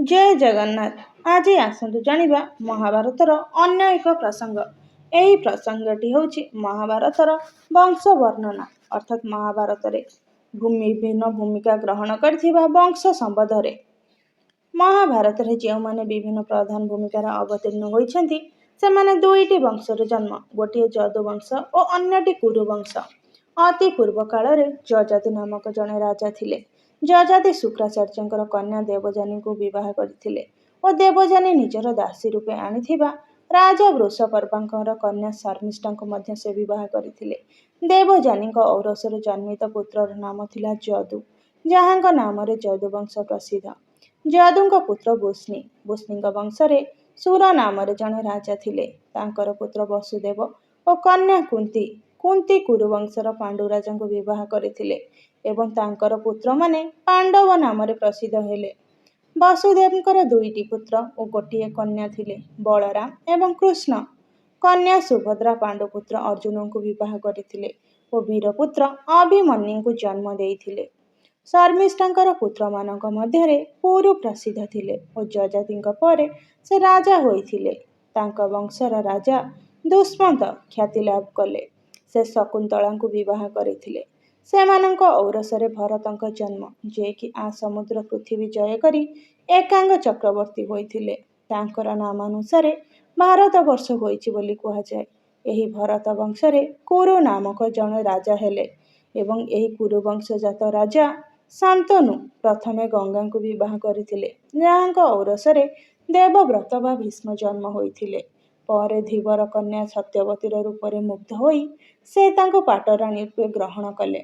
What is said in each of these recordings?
जय जगन्नाथ। आज आसतु जानिबा महाभारतर अन्य एक प्रसंग। यही प्रसंगटी होछि महाभारतर वंश वर्णना अर्थात महाभारत भिन्न भूमिका ग्रहण करथिबा वंश संबंधरे। महाभारत जो माने विभिन्न प्रधान भूमिकार अवतीर्ण होइछन्ति सेमाने दुईटी वंशर जन्म, गोटे जदुवंश और अन्यटी कुरुवंश। अति पूर्व काल जजाति नामक जड़े राजा थिले। जजाति शुक्राचार्य कन्या देवजानी को विवाह करथिले और देवजानी निजर दासी रूपे आनिथिबा राजा वृषपर्वांकर कन्या शर्मिष्ठा को मध्य से विवाह करथिले। देवजानी औरसर जन्मित पुत्रर नाम थिला जदु, जहां नाम जदुवंश प्रसिद्ध। जदुंक पुत्र बुष्णी, बुष्णी वंशरे सुर नाम जड़े राजा थिले। तांकर पुत्र वसुदेव और कन्या कुंती, कुंती कुरुवंशर पांडु राजा को विवाह करथिले एवं तांकर पुत्र माने पांडव नाम प्रसिद्ध हेले। वसुदेवंकर दुईटी पुत्र और गोटे कन्या थिले, बलराम एवं कृष्ण। कन्या सुभद्रा पांडुपुत्र अर्जुन को विवाह करथिले और वीरपुत्र अभिमन्यु को जन्म देइथिले। शर्मिष्ठांकर पुत्र मानक मध्यरे पुरु प्रसिद्ध थिले और जजातिंक परे से राजा होइथिले। तांक वंशर राजा दुष्मंत ख्याति लाभ कले। से शकुंतला को विवाह करथिले। सेमानंक औरसरे भरतंक जन्म, जे कि आ समुद्र पृथ्वी जय करी एकांग चक्रवर्ती होइथिले। तांकर नामानुसारे भारत वर्ष होइछि बोली कुहा जाय। एही भरत वंशरे कुरु नामक जने राजा हेले एवं एही कुरु वंशजात राजा शांतनु प्रथमे गंगा को विवाह करथिले, जहांक औरसरे देवव्रत बा भीष्म जन्म होइथिले। परे धीवर कन्या सत्यवतीर रूपरे मुग्ध होई से तांको पाटराणी रूपे ग्रहण कले।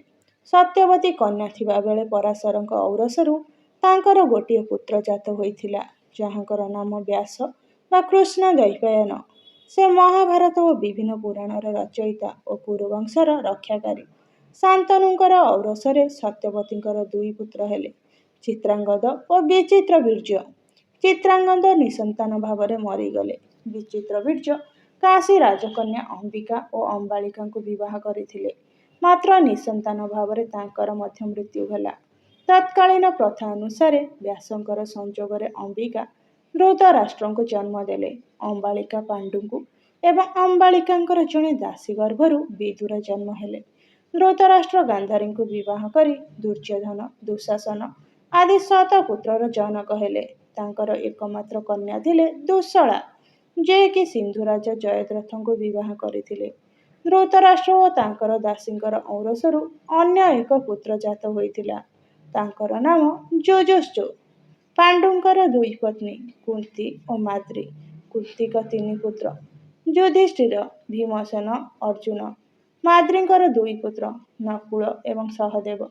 सत्यवती कन्या थिबा बेले पराशरंक औरसरु तांकर गोटे पुत्र जात होइथिला, जहांकर नाम व्यास बा कृष्ण द्वैपायन। से महाभारत और विभिन्न पुराणर रचयिता और कुरुवंशर रक्षाकारी। शांतनुंकर औरसरे सत्यवतींकर दुई पुत्र हेले, चित्रांगद और विचित्र वीर्य। चित्रांगद निसंतान भावरे मरीगले। विचित्र वीर्य काशी राजकन्या अंबिका और अंबालिका को विवाह करथिले, मात्र निसंतान भावरे तांकर मध्य मृत्यु होला। तत्कालीन प्रथा अनुसारे व्यासंकर संजोगरे अंबिका धृतराष्ट्र को जन्म देले। अंबालिका पांडु को एवं अंबालिकांकर जने दासी गर्भरु विदुर जन्म हेले। धृतराष्ट्र गांधारी को विवाह करी दुर्योधन, दुशासन आदि 7 पुत्रर जनक हेले। तांकर एकमात्र कन्या थिले दुश्शला, जे कि सिंधुराज जयद्रथ को विवाह करथिले। धृतराष्ट्र और तांकर दासींकर औरसरु अन्य एक पुत्र जात होइथिला, तांकर नाम जुजुश्चु। पांडुंकर दुई पत्नी कुंती और माद्री। कुंतीक 3 पुत्र युधिष्ठिर, भीमसेन, अर्जुन। माद्रींकर 2 पुत्र नकुल एवं सहदेव।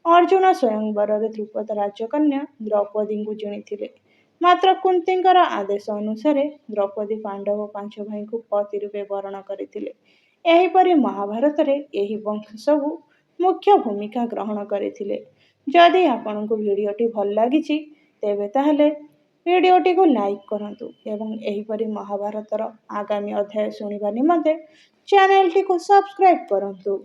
अर्जुन स्वयंवरे द्रुपद राजकन्या द्रौपदी को जिणिथिले, मात्र कुंतींकर आदेश अनुसारे द्रौपदी पांडव 5 भाई को पति रूपे वर्ण करथिले। एहीपरि महाभारत रे एही वंश सबु मुख्य भूमिका ग्रहण करथिले। जदि आपनकु भिडियोटी भल लागिछि तेबे ताहले भिडियोटी को लाइक करंतु एवं एहीपरि महाभारतर आगामी अध्याय सुनिबा निमंते चैनल टी को सब्सक्राइब करंतु।